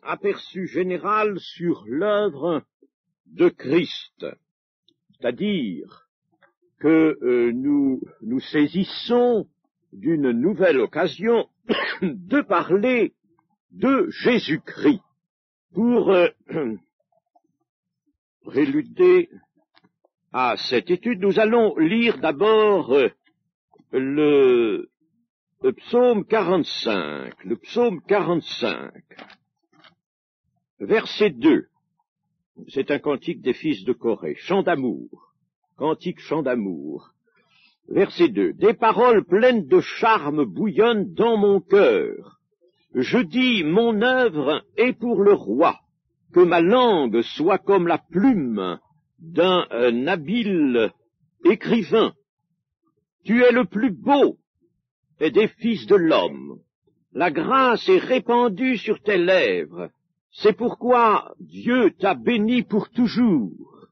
aperçu général sur l'œuvre de Christ, c'est-à-dire que nous saisissons d'une nouvelle occasion de parler de Jésus-Christ. Pour préluder à cette étude, nous allons lire d'abord le psaume 45, verset 2. C'est un cantique des fils de Corée, chant d'amour, cantique chant d'amour. Verset 2. Des paroles pleines de charme bouillonnent dans mon cœur. Je dis, mon œuvre est pour le roi, que ma langue soit comme la plume d'un habile écrivain. Tu es le plus beau des fils de l'homme. La grâce est répandue sur tes lèvres. C'est pourquoi Dieu t'a béni pour toujours.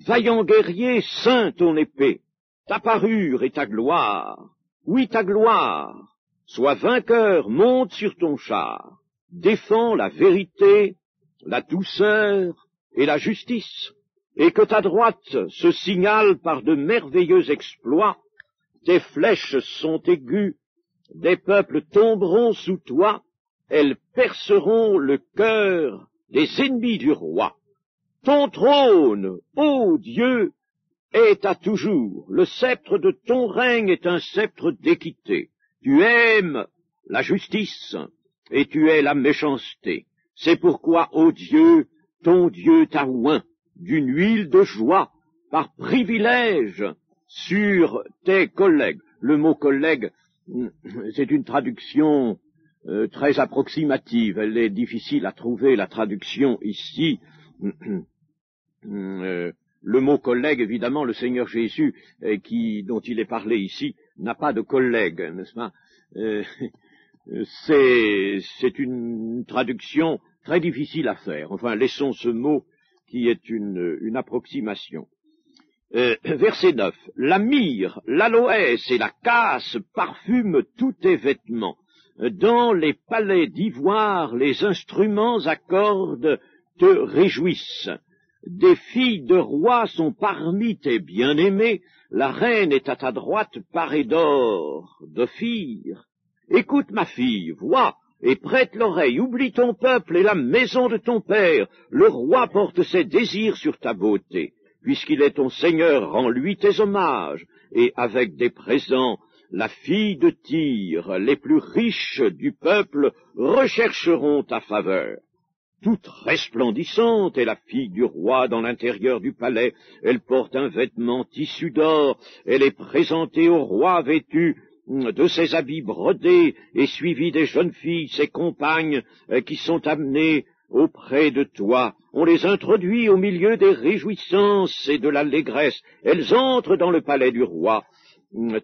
Vaillant guerrier, ceins ton épée, ta parure et ta gloire. Oui, ta gloire. Sois vainqueur, monte sur ton char. Défends la vérité, la douceur et la justice. Et que ta droite se signale par de merveilleux exploits. Tes flèches sont aiguës, des peuples tomberont sous toi. Elles perceront le cœur des ennemis du roi. Ton trône, ô Dieu, est à toujours. Le sceptre de ton règne est un sceptre d'équité. Tu aimes la justice et tu es la méchanceté. C'est pourquoi, ô Dieu, ton Dieu t'a oint d'une huile de joie par privilège sur tes collègues. Le mot collègue, c'est une traduction très approximative. Elle est difficile à trouver, la traduction ici. Le mot collègue, évidemment, le Seigneur Jésus, dont il est parlé ici, n'a pas de collègue, n'est-ce pas? C'est une traduction très difficile à faire. Enfin, laissons ce mot qui est une approximation. Verset 9. La myrrhe, l'aloès et la casse parfument tous tes vêtements. Dans les palais d'ivoire, les instruments à cordes te réjouissent. Des filles de rois sont parmi tes bien-aimés. La reine est à ta droite parée d'or, d'ophir. Écoute, ma fille, vois et prête l'oreille. Oublie ton peuple et la maison de ton père. Le roi porte ses désirs sur ta beauté. Puisqu'il est ton Seigneur, rends-lui tes hommages. Et avec des présents, la fille de Tyr, les plus riches du peuple, rechercheront ta faveur. Toute resplendissante est la fille du roi dans l'intérieur du palais. Elle porte un vêtement tissu d'or. Elle est présentée au roi vêtue de ses habits brodés et suivie des jeunes filles, ses compagnes, qui sont amenées auprès de toi. On les introduit au milieu des réjouissances et de l'allégresse. Elles entrent dans le palais du roi.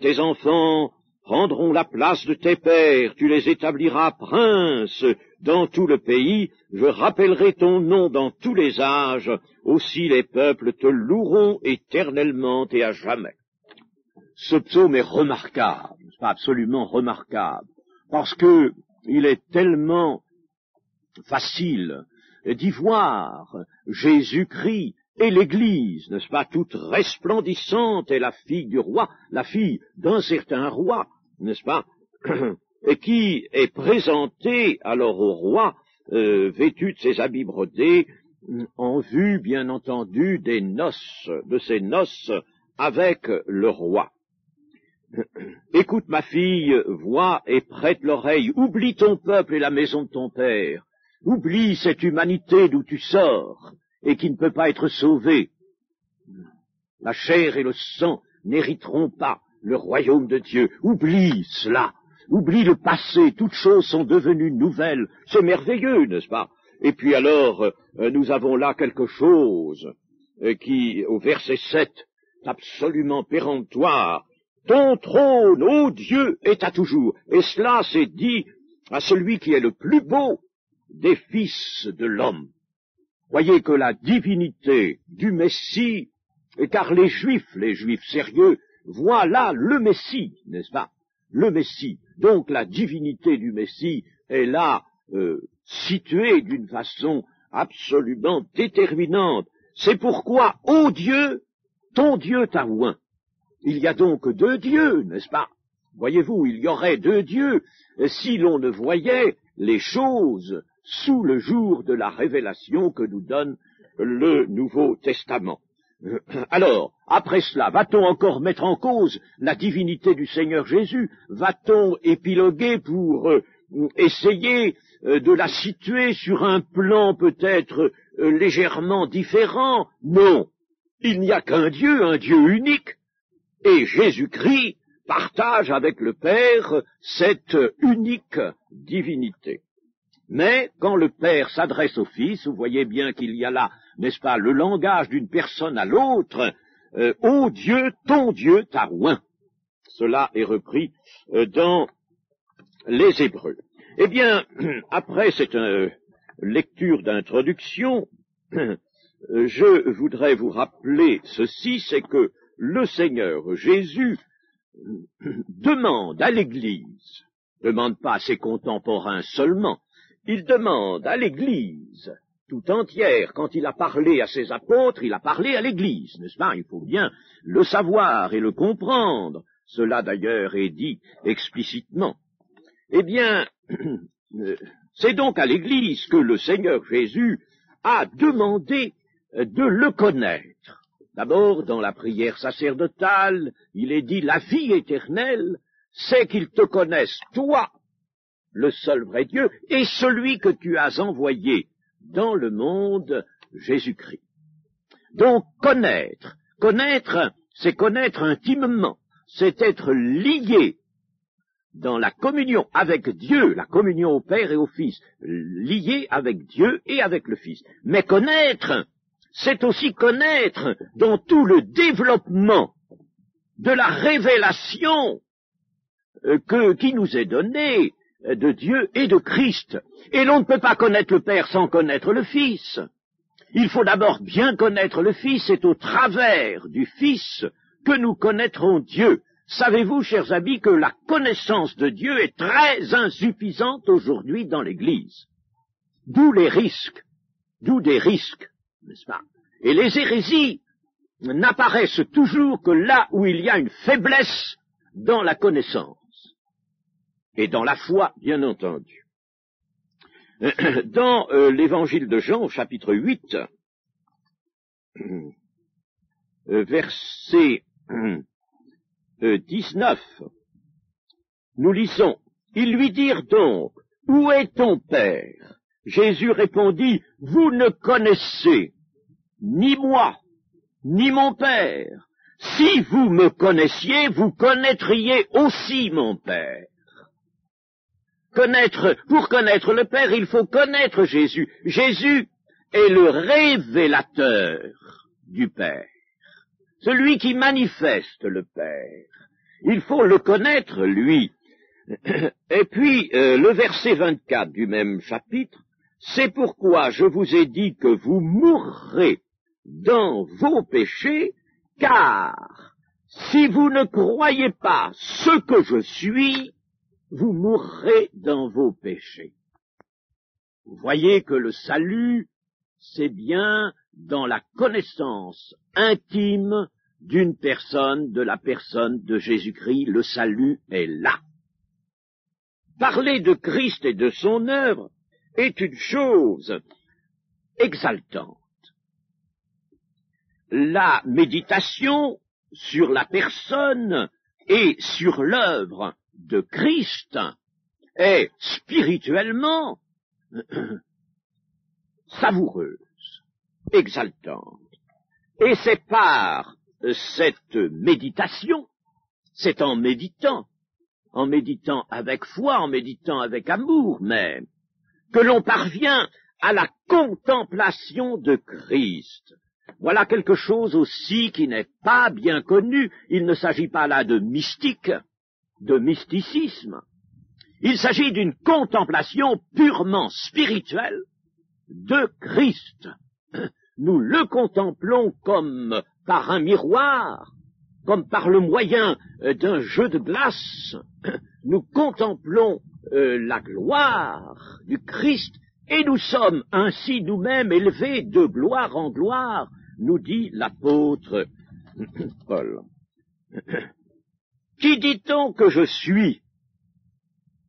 Tes enfants prendront la place de tes pères, tu les établiras princes dans tout le pays, je rappellerai ton nom dans tous les âges, aussi les peuples te loueront éternellement et à jamais. Ce psaume est remarquable, c'est absolument remarquable, parce que il est tellement facile d'y voir Jésus-Christ et l'Église, n'est-ce pas, toute resplendissante est la fille du roi, la fille d'un certain roi, n'est-ce pas, et qui est présentée alors au roi, vêtue de ses habits brodés, en vue, bien entendu, des noces, de ses noces avec le roi. Écoute, ma fille, vois et prête l'oreille, oublie ton peuple et la maison de ton père, oublie cette humanité d'où tu sors et qui ne peut pas être sauvée. La chair et le sang n'hériteront pas le royaume de Dieu. Oublie cela, oublie le passé, toutes choses sont devenues nouvelles. C'est merveilleux, n'est-ce pas? Et puis alors, nous avons là quelque chose qui, au verset 7, est absolument péremptoire. Ton trône, ô Dieu, est à toujours. Et cela, c'est dit à celui qui est le plus beau des fils de l'homme. Voyez que la divinité du Messie, car les Juifs sérieux, voient là le Messie, n'est-ce pas? Le Messie. Donc la divinité du Messie est là situé d'une façon absolument déterminante. C'est pourquoi, ô Dieu, ton Dieu t'a oint. Il y a donc deux dieux, n'est-ce pas? Voyez-vous, il y aurait deux dieux si l'on ne voyait les choses sous le jour de la révélation que nous donne le Nouveau Testament. Alors, après cela, va-t-on encore mettre en cause la divinité du Seigneur Jésus? Va-t-on épiloguer pour essayer de la situer sur un plan peut-être légèrement différent? Non, il n'y a qu'un Dieu unique, et Jésus-Christ partage avec le Père cette unique divinité. Mais quand le Père s'adresse au Fils, vous voyez bien qu'il y a là, n'est-ce pas, le langage d'une personne à l'autre, ô Dieu, ton Dieu t'a oint. Cela est repris dans les Hébreux. Eh bien, après cette lecture d'introduction, je voudrais vous rappeler ceci, c'est que le Seigneur Jésus demande à l'Église, demande pas à ses contemporains seulement, il demande à l'Église tout entière, quand il a parlé à ses apôtres, il a parlé à l'Église, n'est-ce pas? Il faut bien le savoir et le comprendre. Cela d'ailleurs est dit explicitement. Eh bien, c'est donc à l'Église que le Seigneur Jésus a demandé de le connaître. D'abord, dans la prière sacerdotale, il est dit, la vie éternelle, c'est qu'ils te connaissent, toi, le seul vrai Dieu, et celui que tu as envoyé dans le monde, Jésus-Christ. Donc, connaître, c'est connaître intimement, c'est être lié dans la communion avec Dieu, la communion au Père et au Fils, lié avec Dieu et avec le Fils. Mais connaître, c'est aussi connaître dans tout le développement de la révélation qui nous est donnée de Dieu et de Christ. Et l'on ne peut pas connaître le Père sans connaître le Fils. Il faut d'abord bien connaître le Fils, c'est au travers du Fils que nous connaîtrons Dieu. Savez-vous, chers amis, que la connaissance de Dieu est très insuffisante aujourd'hui dans l'Église. D'où des risques, n'est-ce pas? Et les hérésies n'apparaissent toujours que là où il y a une faiblesse dans la connaissance. Et dans la foi, bien entendu. Dans l'évangile de Jean, au chapitre 8, verset 19, nous lisons, « Ils lui dirent donc, où est ton Père ?» Jésus répondit, « Vous ne connaissez ni moi, ni mon Père. Si vous me connaissiez, vous connaîtriez aussi mon Père. » Pour connaître le Père, il faut connaître Jésus. Jésus est le révélateur du Père, celui qui manifeste le Père. Il faut le connaître, lui. Et puis, le verset 24 du même chapitre, « C'est pourquoi je vous ai dit que vous mourrez dans vos péchés, car si vous ne croyez pas ce que je suis, vous mourrez dans vos péchés. » Vous voyez que le salut, c'est bien dans la connaissance intime d'une personne, de la personne de Jésus-Christ, le salut est là. Parler de Christ et de son œuvre est une chose exaltante. La méditation sur la personne et sur l'œuvre de Christ est spirituellement savoureuse, exaltante. Et c'est par cette méditation, c'est en méditant avec foi, en méditant avec amour même, que l'on parvient à la contemplation de Christ. Voilà quelque chose aussi qui n'est pas bien connu. Il ne s'agit pas là de mystique, de mysticisme. Il s'agit d'une contemplation purement spirituelle de Christ. Nous le contemplons comme par un miroir, comme par le moyen d'un jeu de glace. Nous contemplons la gloire du Christ, et nous sommes ainsi nous-mêmes élevés de gloire en gloire, nous dit l'apôtre Paul. Qui dit-on que je suis?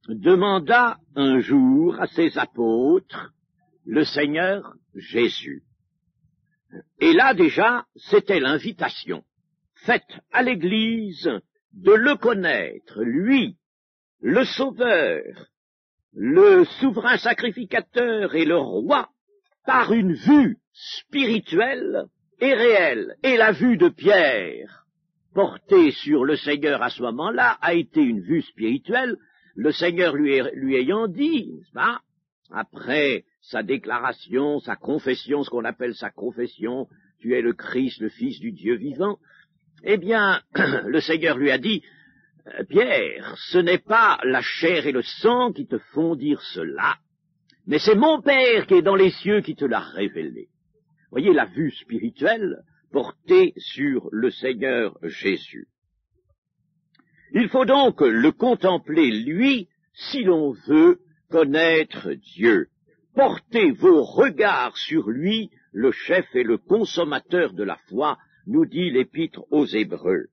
Demanda un jour à ses apôtres le Seigneur Jésus. Et là déjà, c'était l'invitation faite à l'Église de le connaître, lui, le Sauveur, le souverain sacrificateur et le roi, par une vue spirituelle et réelle. Et la vue de Pierre, portée sur le Seigneur à ce moment-là, a été une vue spirituelle, le Seigneur lui ayant dit, n'est-ce pas, après sa déclaration, sa confession, ce qu'on appelle sa confession, tu es le Christ, le Fils du Dieu vivant, eh bien, le Seigneur lui a dit, Pierre, ce n'est pas la chair et le sang qui te font dire cela, mais c'est mon Père qui est dans les cieux qui te l'a révélé. Voyez la vue spirituelle portée sur le Seigneur Jésus. Il faut donc le contempler, lui, si l'on veut connaître Dieu. Portez vos regards sur lui, le chef et le consommateur de la foi, nous dit l'Épître aux Hébreux.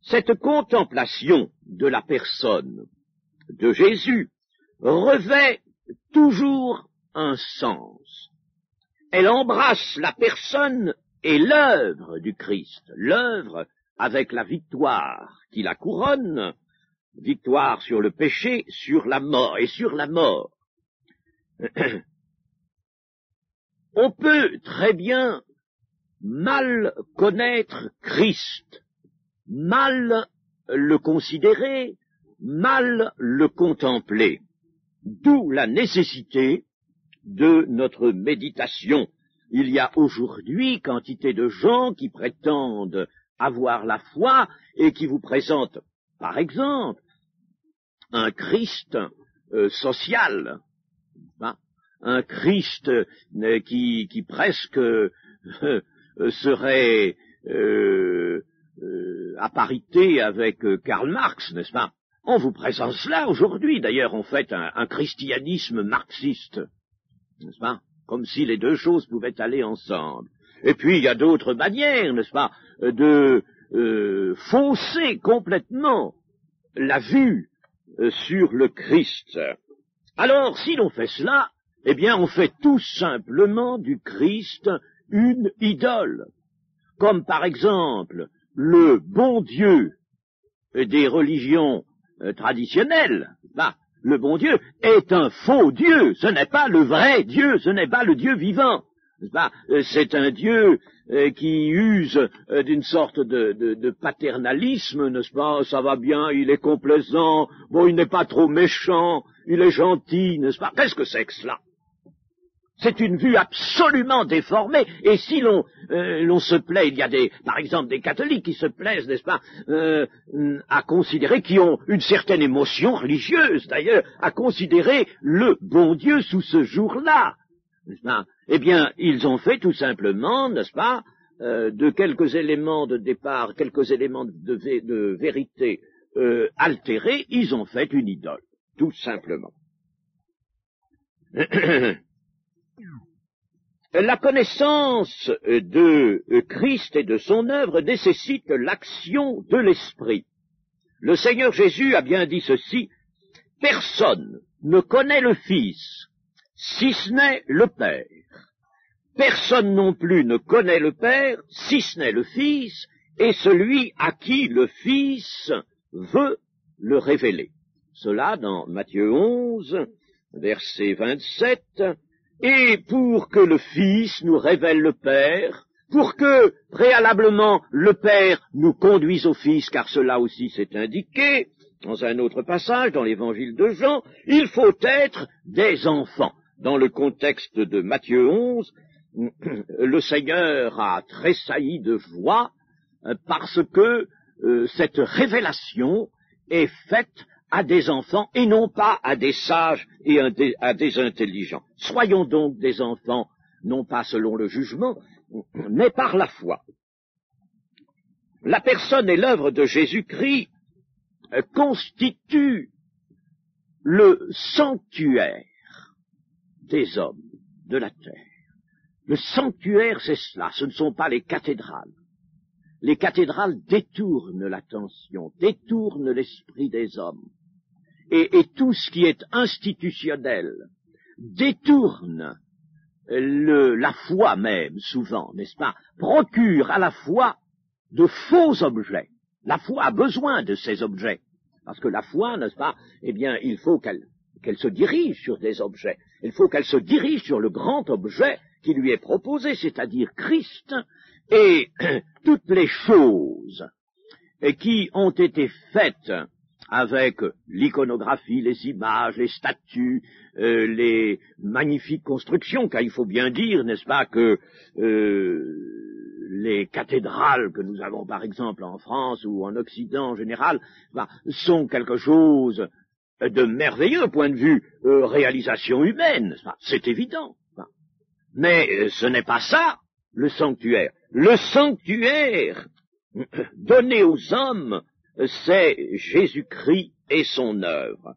Cette contemplation de la personne de Jésus revêt toujours un sens. Elle embrasse la personne et l'œuvre du Christ, l'œuvre avec la victoire qui la couronne, victoire sur le péché, sur la mort et sur la mort. On peut très bien mal connaître Christ, mal le considérer, mal le contempler, d'où la nécessité de notre méditation. Il y a aujourd'hui quantité de gens qui prétendent avoir la foi et qui vous présentent, par exemple, un Christ social, hein, un Christ qui presque serait à parité avec Karl Marx, n'est-ce pas? On vous présente cela aujourd'hui, d'ailleurs on fait un christianisme marxiste, n'est-ce pas? Comme si les deux choses pouvaient aller ensemble. Et puis il y a d'autres manières, n'est-ce pas, de fausser complètement la vue sur le Christ. Alors, si l'on fait cela, eh bien, on fait tout simplement du Christ une idole. Comme par exemple, le bon Dieu des religions traditionnelles, bah, le bon Dieu est un faux Dieu, ce n'est pas le vrai Dieu, ce n'est pas le Dieu vivant. C'est un Dieu qui use d'une sorte de paternalisme, n'est-ce pas? Ça va bien, il est complaisant, bon, il n'est pas trop méchant, il est gentil, n'est-ce pas? Qu'est-ce que c'est que cela? C'est une vue absolument déformée, et si l'on se plaît, il y a par exemple des catholiques qui se plaisent, n'est-ce pas, à considérer, qui ont une certaine émotion religieuse d'ailleurs, à considérer le bon Dieu sous ce jour-là, n'est-ce pas? Eh bien, ils ont fait tout simplement, n'est-ce pas, de quelques éléments de départ, quelques éléments de vérité altérés, ils ont fait une idole, tout simplement. La connaissance de Christ et de son œuvre nécessite l'action de l'Esprit. Le Seigneur Jésus a bien dit ceci, « Personne ne connaît le Fils, si ce n'est le Père. Personne non plus ne connaît le Père, si ce n'est le Fils, et celui à qui le Fils veut le révéler. » Cela dans Matthieu 11, verset 27, et pour que le Fils nous révèle le Père, pour que préalablement le Père nous conduise au Fils, car cela aussi c'est indiqué dans un autre passage, dans l'évangile de Jean, il faut être des enfants. Dans le contexte de Matthieu 11, le Seigneur a tressailli de joie parce que cette révélation est faite à des enfants et non pas à des sages et à des intelligents. Soyons donc des enfants, non pas selon le jugement, mais par la foi. La personne et l'œuvre de Jésus-Christ constituent le sanctuaire des hommes de la terre. Le sanctuaire, c'est cela, ce ne sont pas les cathédrales. Les cathédrales détournent l'attention, détournent l'esprit des hommes. Et tout ce qui est institutionnel détourne la foi même, souvent, n'est-ce pas, procure à la foi de faux objets. La foi a besoin de ces objets, parce que la foi, n'est-ce pas, eh bien, il faut qu'elle se dirige sur des objets. Il faut qu'elle se dirige sur le grand objet qui lui est proposé, c'est-à-dire Christ, et toutes les choses qui ont été faites avec l'iconographie, les images, les statues, les magnifiques constructions, car il faut bien dire, n'est-ce pas, que les cathédrales que nous avons par exemple en France ou en Occident en général, sont quelque chose de merveilleux au point de vue réalisation humaine, c'est évident. Mais ce n'est pas ça, le sanctuaire. Le sanctuaire donné aux hommes, c'est Jésus-Christ et son œuvre.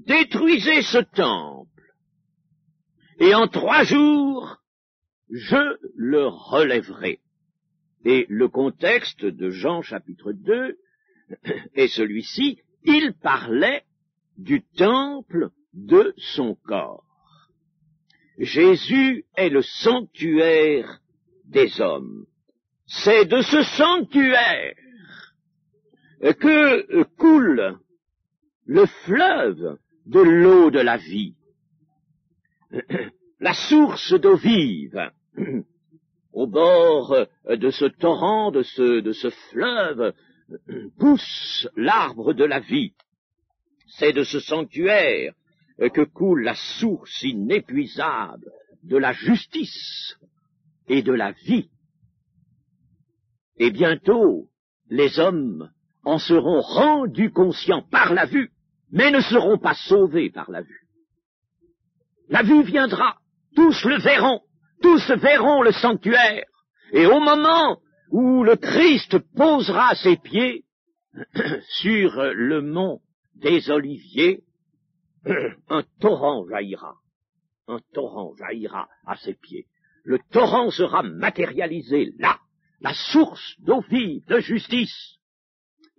Détruisez ce temple, et en 3 jours, je le relèverai. Et le contexte de Jean chapitre 2 est celui-ci, il parlait du temple de son corps. Jésus est le sanctuaire des hommes. C'est de ce sanctuaire que coule le fleuve de l'eau de la vie, la source d'eau vive. Au bord de ce torrent, de ce fleuve, pousse l'arbre de la vie. C'est de ce sanctuaire que coule la source inépuisable de la justice et de la vie. Et bientôt, les hommes en seront rendus conscients par la vue, mais ne seront pas sauvés par la vue. La vue viendra, tous le verront, tous verront le sanctuaire, et au moment où le Christ posera ses pieds sur le mont des Oliviers, un torrent jaillira à ses pieds. Le torrent sera matérialisé là, la source d'eau vive, de justice.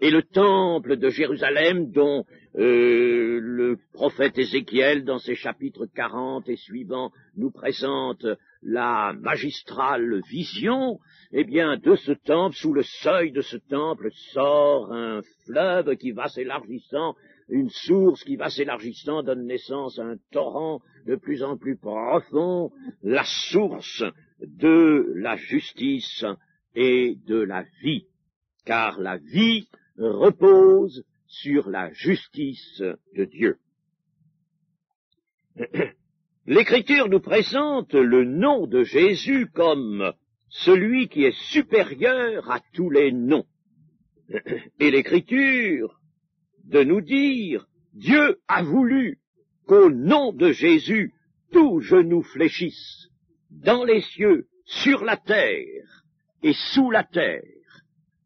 Et le temple de Jérusalem, dont le prophète Ézéchiel, dans ses chapitres 40 et suivants, nous présente la magistrale vision, eh bien, de ce temple, sous le seuil de ce temple, sort un fleuve qui va s'élargissant, une source qui va s'élargissant, donne naissance à un torrent de plus en plus profond, la source de la justice et de la vie, car la vie repose sur la justice de Dieu. L'Écriture nous présente le nom de Jésus comme celui qui est supérieur à tous les noms. Et l'Écriture de nous dire, Dieu a voulu qu'au nom de Jésus, tout genou fléchisse, dans les cieux, sur la terre et sous la terre.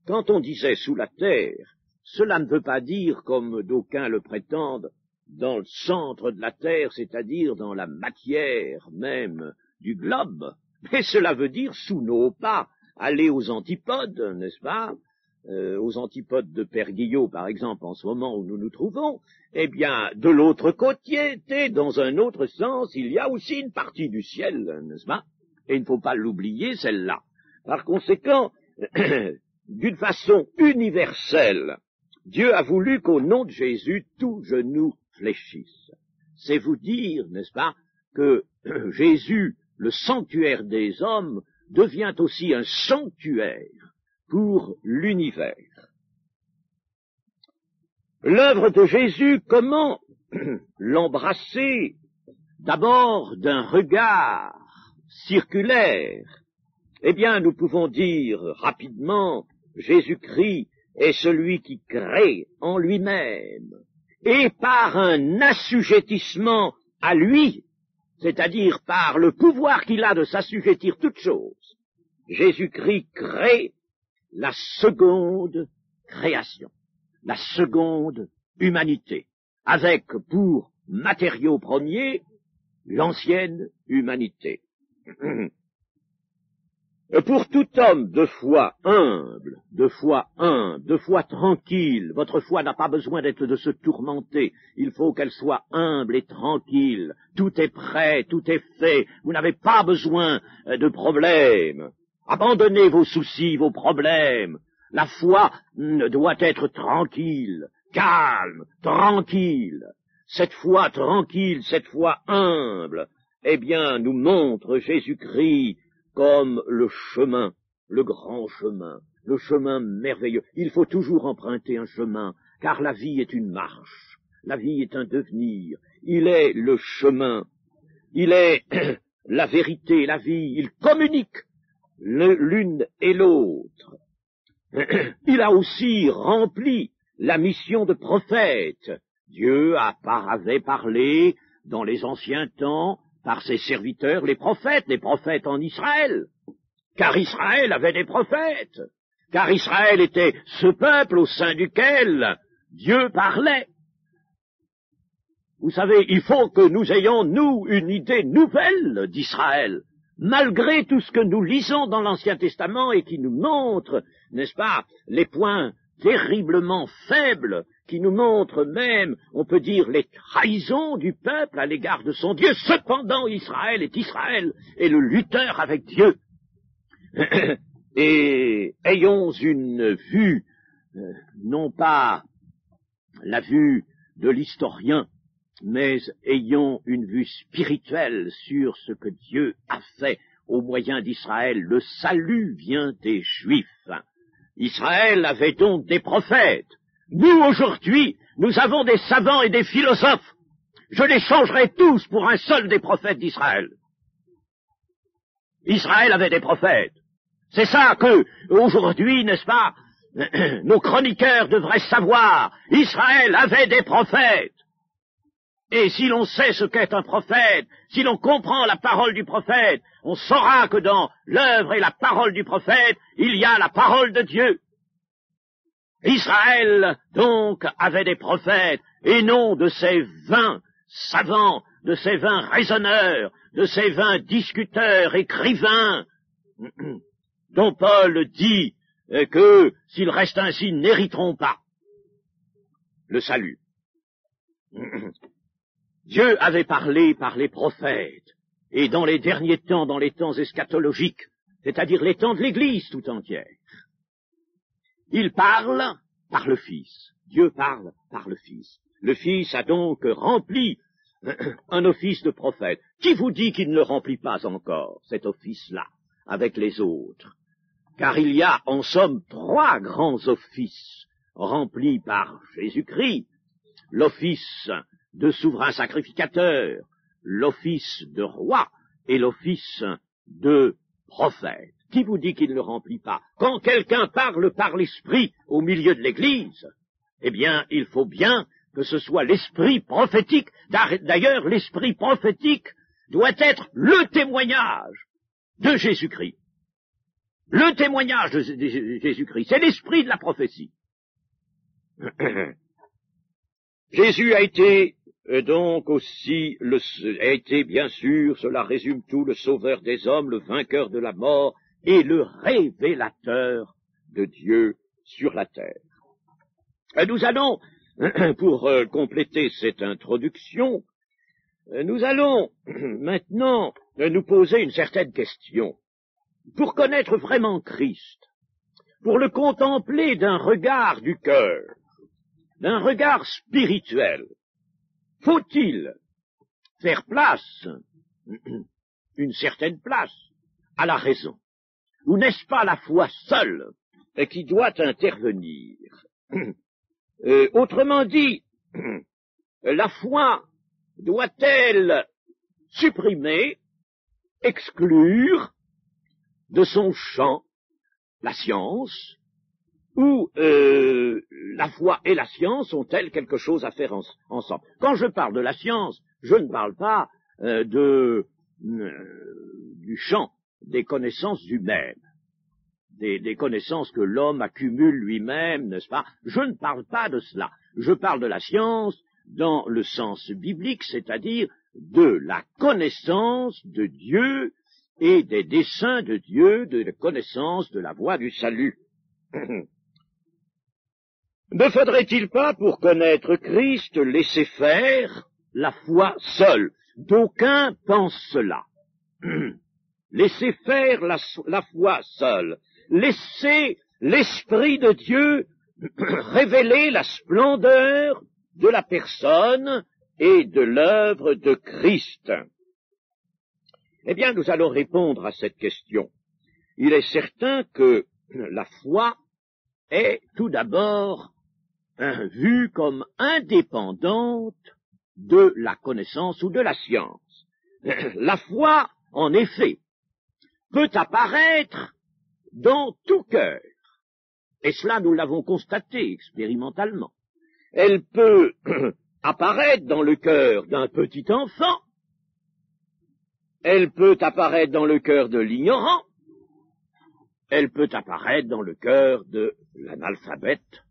Quand on disait sous la terre, cela ne veut pas dire, comme d'aucuns le prétendent, dans le centre de la terre, c'est-à-dire dans la matière même du globe, mais cela veut dire sous nos pas, aller aux antipodes, n'est-ce pas, aux antipodes de Père Guillot, par exemple, en ce moment où nous nous trouvons, eh bien, de l'autre côté, dans un autre sens, il y a aussi une partie du ciel, n'est-ce pas, et il ne faut pas l'oublier, celle-là. Par conséquent, d'une façon universelle, Dieu a voulu qu'au nom de Jésus, tout genou fléchisse. C'est vous dire, n'est-ce pas, que Jésus, le sanctuaire des hommes, devient aussi un sanctuaire pour l'univers. L'œuvre de Jésus, comment l'embrasser? D'abord d'un regard circulaire. Eh bien, nous pouvons dire rapidement, Jésus-Christ est celui qui crée en lui-même, et par un assujettissement à lui, c'est-à-dire par le pouvoir qu'il a de s'assujettir toutes choses, Jésus-Christ crée la seconde création, la seconde humanité, avec pour matériau premier l'ancienne humanité. Pour tout homme de foi humble, de foi tranquille, votre foi n'a pas besoin de se tourmenter, il faut qu'elle soit humble et tranquille, tout est prêt, tout est fait, vous n'avez pas besoin de problèmes, abandonnez vos soucis, vos problèmes, la foi doit être tranquille, calme, tranquille, cette foi tranquille, cette foi humble, eh bien, nous montre Jésus-Christ comme le chemin, le grand chemin, le chemin merveilleux. Il faut toujours emprunter un chemin, car la vie est une marche, la vie est un devenir, il est le chemin, il est la vérité, la vie, il communique l'une et l'autre. Il a aussi rempli la mission de prophète. Dieu avait parlé dans les anciens temps par ses serviteurs, les prophètes en Israël, car Israël avait des prophètes, car Israël était ce peuple au sein duquel Dieu parlait. Vous savez, il faut que nous ayons, nous, une idée nouvelle d'Israël, malgré tout ce que nous lisons dans l'Ancien Testament et qui nous montre, n'est-ce pas, les points terriblement faibles, qui nous montrent même, on peut dire, les trahisons du peuple à l'égard de son Dieu. Cependant, Israël est le lutteur avec Dieu. Et ayons une vue, non pas la vue de l'historien, mais ayons une vue spirituelle sur ce que Dieu a fait au moyen d'Israël. Le salut vient des Juifs. Israël avait donc des prophètes. Nous, aujourd'hui, nous avons des savants et des philosophes. Je les changerai tous pour un seul des prophètes d'Israël. Israël avait des prophètes. C'est ça que, aujourd'hui, n'est-ce pas, nos chroniqueurs devraient savoir. Israël avait des prophètes. Et si l'on sait ce qu'est un prophète, si l'on comprend la parole du prophète, on saura que dans l'œuvre et la parole du prophète, il y a la parole de Dieu. Israël, donc, avait des prophètes, et non de ces vains savants, de ces vains raisonneurs, de ces vains discuteurs, écrivains, dont Paul dit que, s'ils restent ainsi, n'hériteront pas le salut. Dieu avait parlé par les prophètes, et dans les derniers temps, dans les temps eschatologiques, c'est-à-dire les temps de l'Église tout entière, il parle par le Fils. Dieu parle par le Fils. Le Fils a donc rempli un office de prophète. Qui vous dit qu'il ne le remplit pas encore, cet office-là, avec les autres? Car il y a, en somme, 3 grands offices remplis par Jésus-Christ. L'office de souverain sacrificateur, l'office de roi et l'office de prophète. Qui vous dit qu'il ne le remplit pas? Quand quelqu'un parle par l'esprit au milieu de l'Église, eh bien, il faut bien que ce soit l'esprit prophétique. D'ailleurs, l'esprit prophétique doit être le témoignage de Jésus-Christ. Le témoignage de Jésus-Christ, c'est l'esprit de la prophétie. Jésus a été donc aussi, a été bien sûr, cela résume tout, le sauveur des hommes, le vainqueur de la mort et le révélateur de Dieu sur la terre. Nous allons, pour compléter cette introduction, nous allons maintenant nous poser une certaine question. Pour connaître vraiment Christ, pour le contempler d'un regard du cœur, d'un regard spirituel, faut-il faire place, une certaine place, à la raison? Ou n'est-ce pas la foi seule qui doit intervenir? Autrement dit, la foi doit-elle supprimer, exclure de son champ la science, ou la foi et la science ont-elles quelque chose à faire ensemble? Quand je parle de la science, je ne parle pas du champ des connaissances humaines, des connaissances que l'homme accumule lui-même, n'est-ce pas? Je ne parle pas de cela. Je parle de la science dans le sens biblique, c'est-à-dire de la connaissance de Dieu et des desseins de Dieu, de la connaissance de la voie du salut. Ne faudrait-il pas, pour connaître Christ, laisser faire la foi seule? D'aucuns pensent cela. Laisser faire la foi seule. Laisser l'Esprit de Dieu révéler la splendeur de la personne et de l'œuvre de Christ. Eh bien, nous allons répondre à cette question. Il est certain que la foi est tout d'abord vue comme indépendante de la connaissance ou de la science. La foi, en effet, peut apparaître dans tout cœur, et cela nous l'avons constaté expérimentalement. Elle peut apparaître dans le cœur d'un petit enfant, elle peut apparaître dans le cœur de l'ignorant, elle peut apparaître dans le cœur de l'analphabète,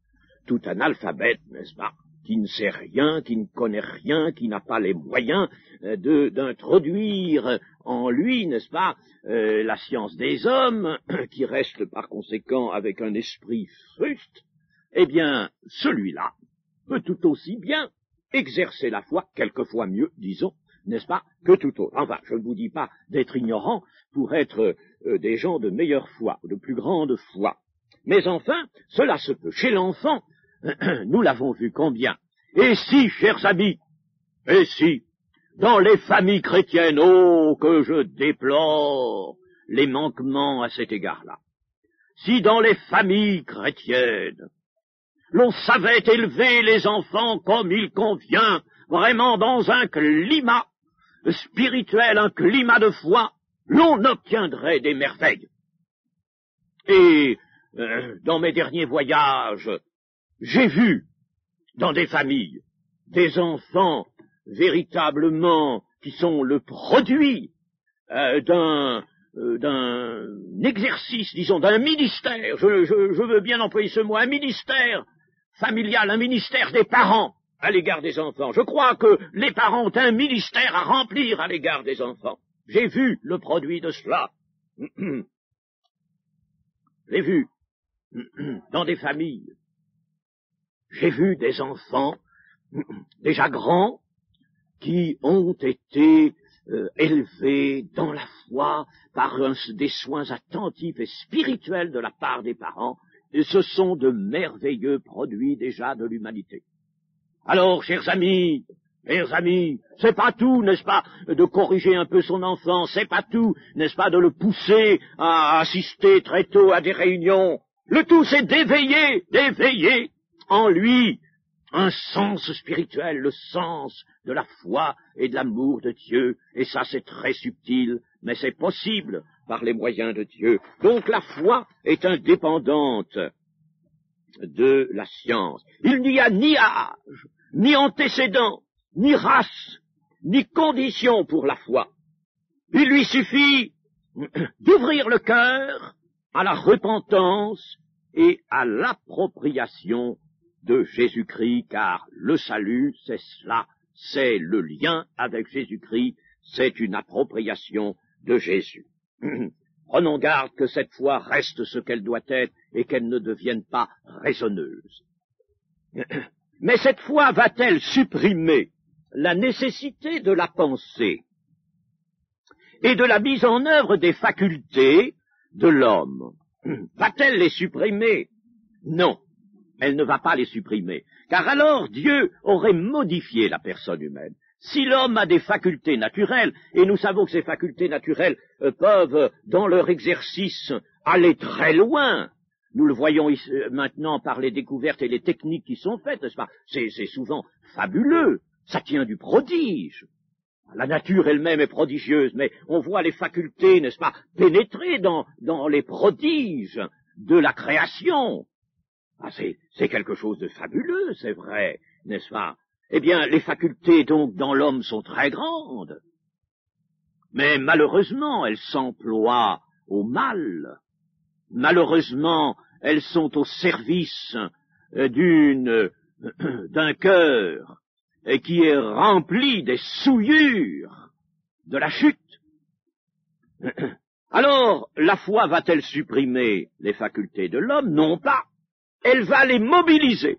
tout analphabète, n'est-ce pas, qui ne sait rien, qui ne connaît rien, qui n'a pas les moyens d'introduire en lui, n'est-ce pas, la science des hommes, qui reste par conséquent avec un esprit fruste. Eh bien, celui-là peut tout aussi bien exercer la foi, quelquefois mieux, disons, n'est-ce pas, que tout autre. Enfin, je ne vous dis pas d'être ignorant pour être des gens de meilleure foi, de plus grande foi. Mais enfin, cela se peut. Chez l'enfant, nous l'avons vu combien. Et si, chers amis, et si, dans les familles chrétiennes, oh, que je déplore les manquements à cet égard-là. Si dans les familles chrétiennes, l'on savait élever les enfants comme il convient, vraiment dans un climat spirituel, un climat de foi, l'on obtiendrait des merveilles. Et dans mes derniers voyages, j'ai vu dans des familles des enfants véritablement qui sont le produit d'un exercice, disons, d'un ministère, je veux bien employer ce mot, un ministère familial, un ministère des parents à l'égard des enfants. Je crois que les parents ont un ministère à remplir à l'égard des enfants. J'ai vu le produit de cela. J'ai vu dans des familles. J'ai vu des enfants déjà grands qui ont été élevés dans la foi par des soins attentifs et spirituels de la part des parents, et ce sont de merveilleux produits déjà de l'humanité. Alors, chers amis, c'est pas tout, n'est-ce pas, de corriger un peu son enfant, c'est pas tout, n'est-ce pas, de le pousser à assister très tôt à des réunions. Le tout, c'est d'éveiller en lui un sens spirituel, le sens de la foi et de l'amour de Dieu. Et ça, c'est très subtil, mais c'est possible par les moyens de Dieu. Donc la foi est indépendante de la science. Il n'y a ni âge, ni antécédent, ni race, ni condition pour la foi. Il lui suffit d'ouvrir le cœur à la repentance et à l'appropriation de Jésus-Christ, car le salut, c'est cela, c'est le lien avec Jésus-Christ, c'est une appropriation de Jésus. Prenons garde que cette foi reste ce qu'elle doit être et qu'elle ne devienne pas raisonneuse. Mais cette foi va-t-elle supprimer la nécessité de la pensée et de la mise en œuvre des facultés de l'homme? Va-t-elle les supprimer? Non, elle ne va pas les supprimer, car alors Dieu aurait modifié la personne humaine. Si l'homme a des facultés naturelles, et nous savons que ces facultés naturelles peuvent, dans leur exercice, aller très loin, nous le voyons maintenant par les découvertes et les techniques qui sont faites, n'est-ce pas? C'est souvent fabuleux, ça tient du prodige. La nature elle-même est prodigieuse, mais on voit les facultés, n'est-ce pas, pénétrer dans les prodiges de la création. Ah, c'est quelque chose de fabuleux, c'est vrai, n'est-ce pas? Eh bien, les facultés, donc, dans l'homme sont très grandes. Mais malheureusement, elles s'emploient au mal. Malheureusement, elles sont au service d'un cœur et qui est rempli des souillures de la chute. Alors, la foi va-t-elle supprimer les facultés de l'homme? Non pas. Elle va les mobiliser.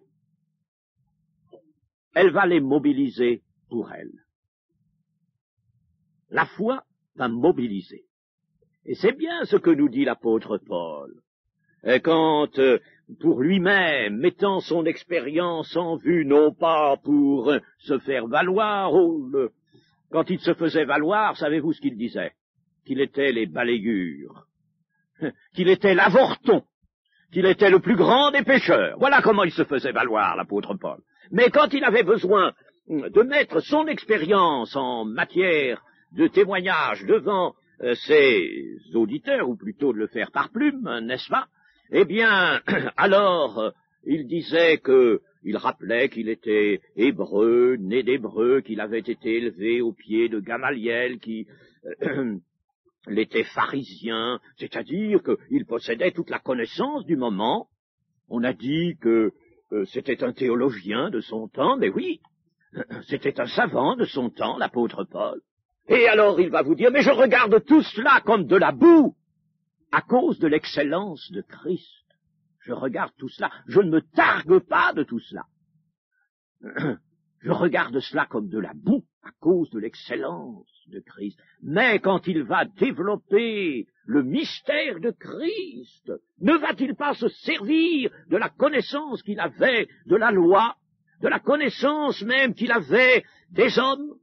Elle va les mobiliser pour elle. La foi va mobiliser. Et c'est bien ce que nous dit l'apôtre Paul. Quand, pour lui-même, mettant son expérience en vue, non pas pour se faire valoir, quand il se faisait valoir, savez-vous ce qu'il disait? Qu'il était les balayures, qu'il était l'avorton, qu'il était le plus grand des pécheurs. Voilà comment il se faisait valoir, l'apôtre Paul. Mais quand il avait besoin de mettre son expérience en matière de témoignage devant ses auditeurs, ou plutôt de le faire par plume, n'est-ce pas? Eh bien, alors, il disait il rappelait qu'il était hébreu, né d'hébreu, qu'il avait été élevé au pied de Gamaliel, qu'il était pharisien, c'est-à-dire qu'il possédait toute la connaissance du moment. On a dit que c'était un théologien de son temps, mais oui, c'était un savant de son temps, l'apôtre Paul. Et alors il va vous dire, mais je regarde tout cela comme de la boue, à cause de l'excellence de Christ. Je regarde tout cela, je ne me targue pas de tout cela. Je regarde cela comme de la boue, à cause de l'excellence de Christ. Mais quand il va développer le mystère de Christ, ne va-t-il pas se servir de la connaissance qu'il avait de la loi, de la connaissance même qu'il avait des hommes?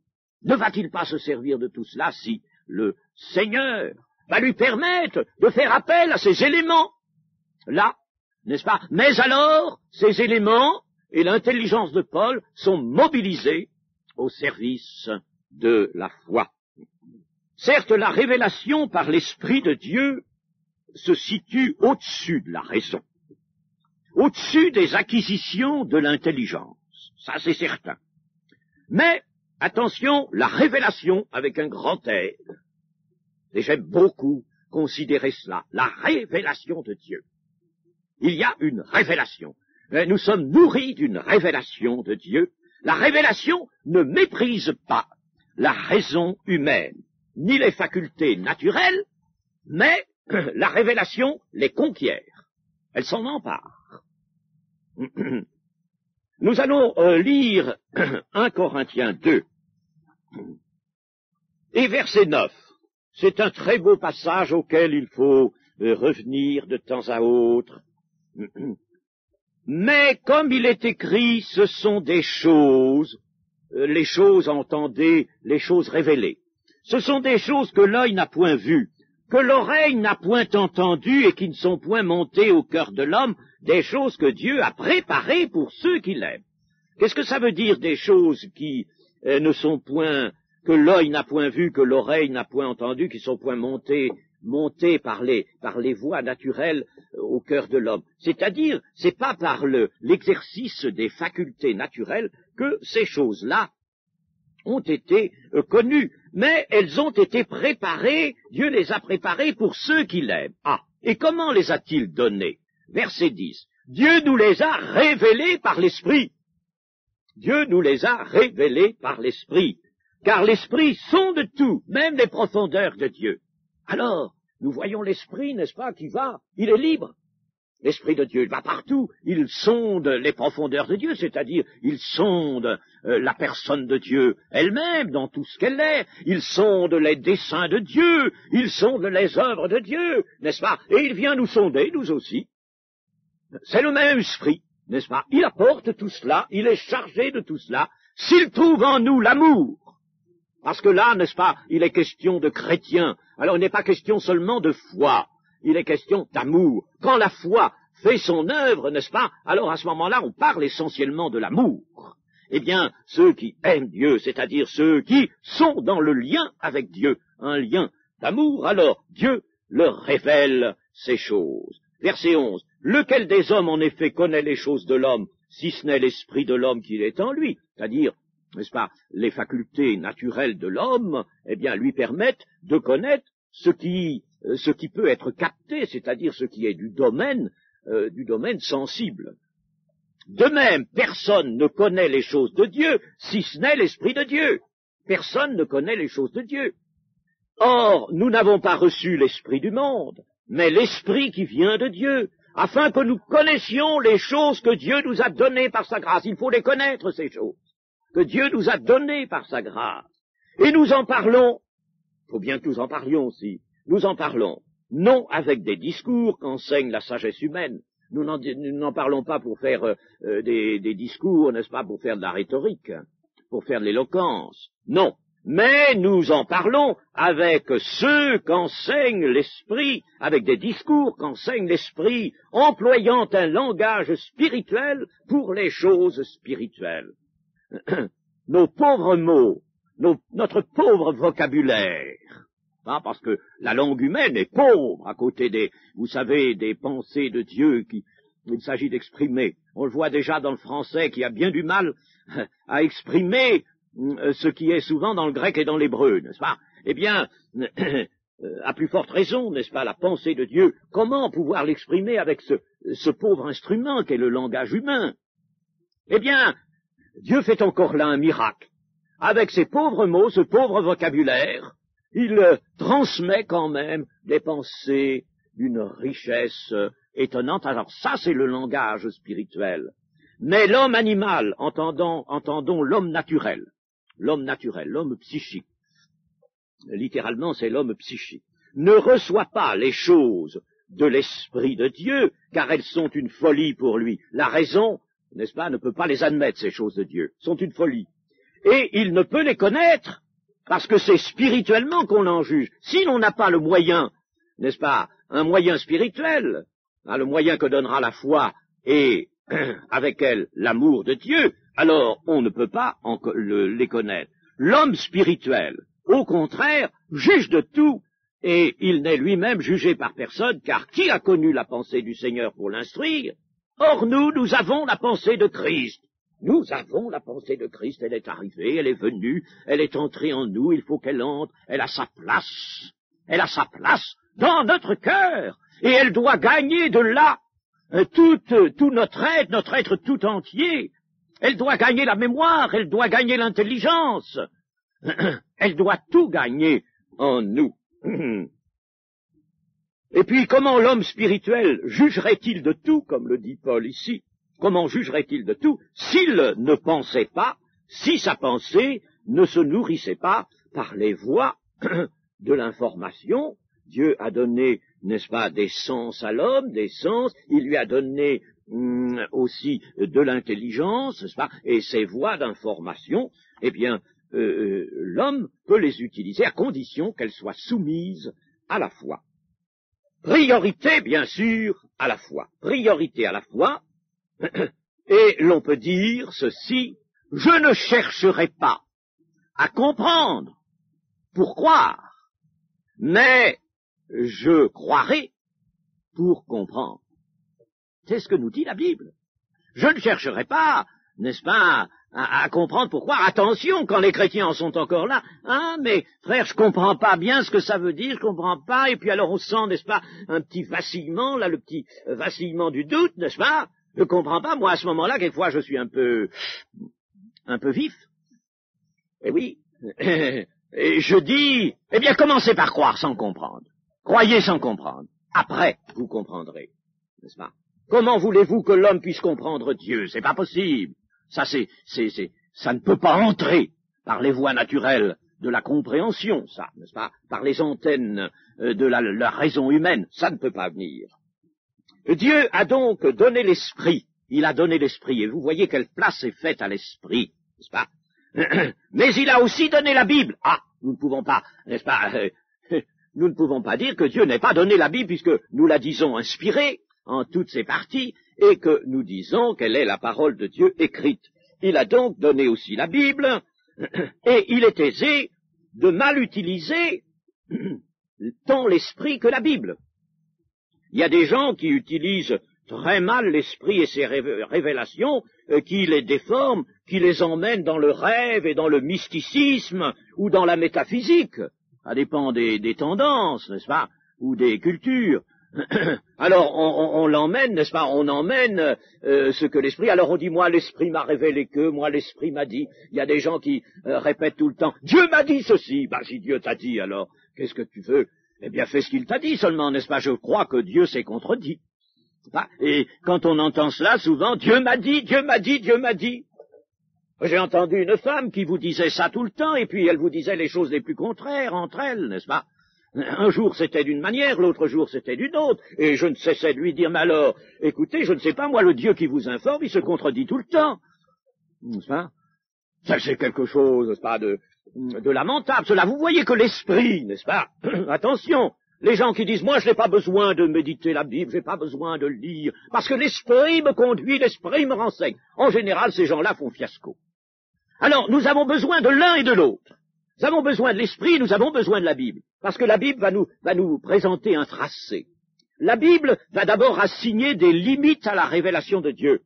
Ne va-t-il pas se servir de tout cela si le Seigneur va lui permettre de faire appel à ces éléments-là, n'est-ce pas? Mais alors, ces éléments et l'intelligence de Paul sont mobilisés au service de la foi. Certes, la révélation par l'Esprit de Dieu se situe au-dessus de la raison, au-dessus des acquisitions de l'intelligence, ça c'est certain. Mais, attention, la révélation avec un grand R, et j'aime beaucoup considérer cela, la révélation de Dieu. Il y a une révélation. Nous sommes nourris d'une révélation de Dieu. La révélation ne méprise pas la raison humaine, ni les facultés naturelles, mais la révélation les conquiert. Elle s'en empare. Nous allons lire 1 Corinthiens 2 et verset 9. C'est un très beau passage auquel il faut revenir de temps à autre. Mais comme il est écrit, ce sont des choses, les choses, entendez, les choses révélées. Ce sont des choses que l'œil n'a point vues, que l'oreille n'a point entendues et qui ne sont point montées au cœur de l'homme, des choses que Dieu a préparées pour ceux qui l'aiment. Qu'est-ce que ça veut dire, des choses qui ne sont point, que l'œil n'a point vu, que l'oreille n'a point entendu, qui sont point montées par les voies naturelles au cœur de l'homme. C'est-à-dire, c'est pas par l'exercice des facultés naturelles que ces choses-là ont été connues, mais elles ont été préparées, Dieu les a préparées pour ceux qui l'aiment. Ah, et comment les a-t-il données? Verset 10. Dieu nous les a révélées par l'Esprit. Dieu nous les a révélées par l'Esprit, car l'Esprit sonde tout, même les profondeurs de Dieu. Alors, nous voyons l'Esprit, n'est-ce pas, qui va, il est libre. L'Esprit de Dieu, il va partout, il sonde les profondeurs de Dieu, c'est-à-dire, il sonde la personne de Dieu elle-même dans tout ce qu'elle est, il sonde les desseins de Dieu, il sonde les œuvres de Dieu, n'est-ce pas, et il vient nous sonder, nous aussi. C'est le même esprit, n'est-ce pas, il apporte tout cela, il est chargé de tout cela, s'il trouve en nous l'amour. Parce que là, n'est-ce pas, il est question de chrétiens. Alors il n'est pas question seulement de foi, il est question d'amour. Quand la foi fait son œuvre, n'est-ce pas, alors à ce moment-là, on parle essentiellement de l'amour. Eh bien, ceux qui aiment Dieu, c'est-à-dire ceux qui sont dans le lien avec Dieu, un lien d'amour, alors Dieu leur révèle ces choses. Verset 11. Lequel des hommes, en effet, connaît les choses de l'homme, si ce n'est l'esprit de l'homme qui est en lui, c'est-à-dire, n'est-ce pas, les facultés naturelles de l'homme, eh bien, lui permettent de connaître ce qui peut être capté, c'est-à-dire ce qui est du domaine sensible. De même, personne ne connaît les choses de Dieu, si ce n'est l'Esprit de Dieu. Personne ne connaît les choses de Dieu. Or, nous n'avons pas reçu l'Esprit du monde, mais l'Esprit qui vient de Dieu, afin que nous connaissions les choses que Dieu nous a données par sa grâce. Il faut les connaître, ces choses, que Dieu nous a données par sa grâce. Et nous en parlons, il faut bien que nous en parlions aussi, nous en parlons, non avec des discours qu'enseigne la sagesse humaine. Nous n'en parlons pas pour faire des discours, n'est-ce pas, pour faire de la rhétorique, pour faire de l'éloquence. Non, mais nous en parlons avec ceux qu'enseigne l'Esprit, avec des discours qu'enseigne l'Esprit, employant un langage spirituel pour les choses spirituelles. Nos pauvres mots, notre pauvre vocabulaire, hein, parce que la langue humaine est pauvre à côté vous savez, des pensées de Dieu qu'il s'agit d'exprimer. On le voit déjà dans le français qui a bien du mal à exprimer ce qui est souvent dans le grec et dans l'hébreu, n'est-ce pas? Eh bien, à plus forte raison, n'est-ce pas, la pensée de Dieu, comment pouvoir l'exprimer avec ce pauvre instrument qu'est le langage humain? Eh bien, Dieu fait encore là un miracle. Avec ces pauvres mots, ce pauvre vocabulaire, il transmet quand même des pensées d'une richesse étonnante. Alors ça, c'est le langage spirituel. Mais l'homme animal, entendons l'homme naturel, l'homme psychique, littéralement c'est l'homme psychique, ne reçoit pas les choses de l'Esprit de Dieu, car elles sont une folie pour lui. La raison, n'est-ce pas, ne peut pas les admettre, ces choses de Dieu, sont une folie. Et il ne peut les connaître, parce que c'est spirituellement qu'on en juge. Si l'on n'a pas le moyen, n'est-ce pas, un moyen spirituel, hein, le moyen que donnera la foi et avec elle l'amour de Dieu, alors on ne peut pas les connaître. L'homme spirituel, au contraire, juge de tout, et il n'est lui-même jugé par personne, car qui a connu la pensée du Seigneur pour l'instruire? Or nous avons la pensée de Christ. Nous avons la pensée de Christ, elle est arrivée, elle est venue, elle est entrée en nous, il faut qu'elle entre, elle a sa place dans notre cœur, et elle doit gagner de là tout notre être tout entier. Elle doit gagner la mémoire, elle doit gagner l'intelligence, elle doit tout gagner en nous. Et puis comment l'homme spirituel jugerait-il de tout, comme le dit Paul ici? Comment jugerait-il de tout s'il ne pensait pas, si sa pensée ne se nourrissait pas par les voies de l'information? Dieu a donné, n'est-ce pas, des sens à l'homme, des sens, il lui a donné aussi de l'intelligence, n'est-ce pas, et ces voies d'information, eh bien, l'homme peut les utiliser à condition qu'elles soient soumises à la foi. Priorité, bien sûr, à la foi. Priorité à la foi. Et l'on peut dire ceci: je ne chercherai pas à comprendre pour croire, mais je croirai pour comprendre. C'est ce que nous dit la Bible. Je ne chercherai pas, n'est-ce pas, à comprendre pour croire. Attention, quand les chrétiens en sont encore là, hein, mais frère, je comprends pas bien ce que ça veut dire, je comprends pas, et puis alors on sent, n'est-ce pas, un petit vacillement, là, le petit vacillement du doute, n'est-ce pas? Je ne comprends pas, moi à ce moment-là, quelquefois je suis un peu vif. Eh oui, et je dis, eh bien commencez par croire sans comprendre. Croyez sans comprendre. Après, vous comprendrez, n'est-ce pas? Comment voulez-vous que l'homme puisse comprendre Dieu? C'est pas possible. Ça ne peut pas entrer par les voies naturelles de la compréhension, ça, n'est-ce pas? Par les antennes de la raison humaine, ça ne peut pas venir. Dieu a donc donné l'esprit. Il a donné l'esprit, et vous voyez quelle place est faite à l'esprit, n'est-ce pas? Mais il a aussi donné la Bible. Ah, nous ne pouvons pas, n'est-ce pas, nous ne pouvons pas dire que Dieu n'ait pas donné la Bible, puisque nous la disons inspirée en toutes ses parties, et que nous disons qu'elle est la parole de Dieu écrite. Il a donc donné aussi la Bible, et il est aisé de mal utiliser tant l'esprit que la Bible. Il y a des gens qui utilisent très mal l'esprit et ses révélations, qui les déforment, qui les emmènent dans le rêve et dans le mysticisme ou dans la métaphysique. Ça dépend des tendances, n'est-ce pas, ou des cultures. Alors on l'emmène, n'est-ce pas? On emmène ce que l'esprit. Alors on dit moi l'esprit m'a révélé que, moi l'esprit m'a dit. Il y a des gens qui répètent tout le temps Dieu m'a dit ceci. Ben si Dieu t'a dit, alors qu'est-ce que tu veux? Eh bien fais ce qu'il t'a dit seulement, n'est-ce pas? Je crois que Dieu s'est contredit. Et quand on entend cela, souvent Dieu m'a dit, Dieu m'a dit, Dieu m'a dit. J'ai entendu une femme qui vous disait ça tout le temps, et puis elle vous disait les choses les plus contraires entre elles, n'est-ce pas? Un jour c'était d'une manière, l'autre jour c'était d'une autre, et je ne cessais de lui dire, mais alors, écoutez, je ne sais pas, moi, le Dieu qui vous informe, il se contredit tout le temps. N'est-ce pas? Ça, c'est quelque chose, n'est-ce pas, de lamentable. Cela, vous voyez que l'esprit, n'est-ce pas? Attention, les gens qui disent, moi, je n'ai pas besoin de méditer la Bible, je n'ai pas besoin de lire, parce que l'esprit me conduit, l'esprit me renseigne. En général, ces gens-là font fiasco. Alors, nous avons besoin de l'un et de l'autre. Nous avons besoin de l'esprit, nous avons besoin de la Bible. Parce que la Bible va nous présenter un tracé. La Bible va d'abord assigner des limites à la révélation de Dieu.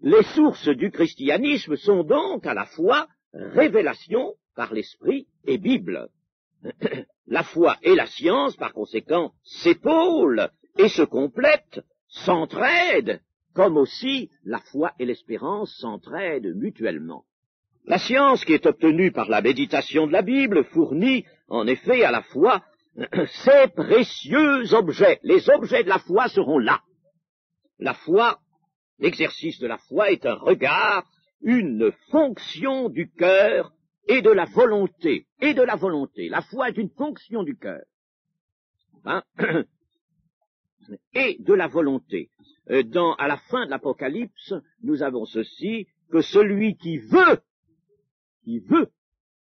Les sources du christianisme sont donc à la fois révélation par l'esprit et Bible. La foi et la science, par conséquent, s'épaulent et se complètent, s'entraident, comme aussi la foi et l'espérance s'entraident mutuellement. La science qui est obtenue par la méditation de la Bible fournit, en effet, à la foi, ces précieux objets. Les objets de la foi seront là. La foi, l'exercice de la foi est un regard, une fonction du cœur et de la volonté. Et de la volonté. La foi est une fonction du cœur. Hein? Et de la volonté. À la fin de l'Apocalypse, nous avons ceci, que celui qui veut,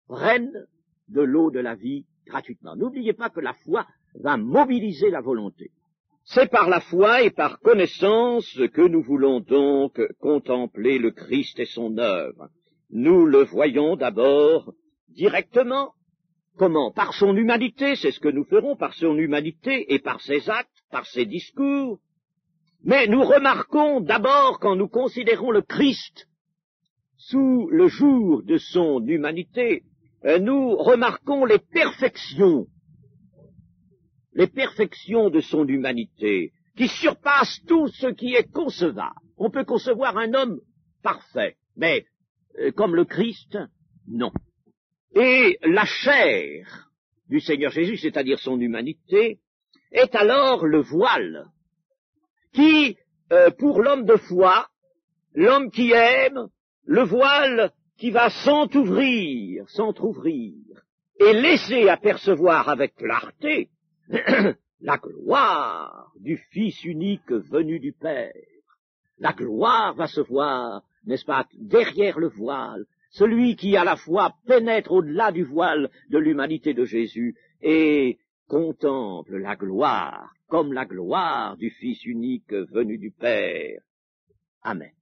prenne de l'eau de la vie gratuitement. N'oubliez pas que la foi va mobiliser la volonté. C'est par la foi et par connaissance que nous voulons donc contempler le Christ et son œuvre. Nous le voyons d'abord directement. Comment? Par son humanité, c'est ce que nous ferons, par son humanité et par ses actes, par ses discours. Mais nous remarquons d'abord, quand nous considérons le Christ sous le jour de son humanité, nous remarquons les perfections de son humanité, qui surpassent tout ce qui est concevable. On peut concevoir un homme parfait, mais comme le Christ, non. Et la chair du Seigneur Jésus, c'est-à-dire son humanité, est alors le voile qui, pour l'homme de foi, l'homme qui aime, le voile qui va s'entr'ouvrir, et laisser apercevoir avec clarté la gloire du Fils unique venu du Père. La gloire va se voir, n'est-ce pas, derrière le voile, celui qui à la fois pénètre au-delà du voile de l'humanité de Jésus et contemple la gloire comme la gloire du Fils unique venu du Père. Amen.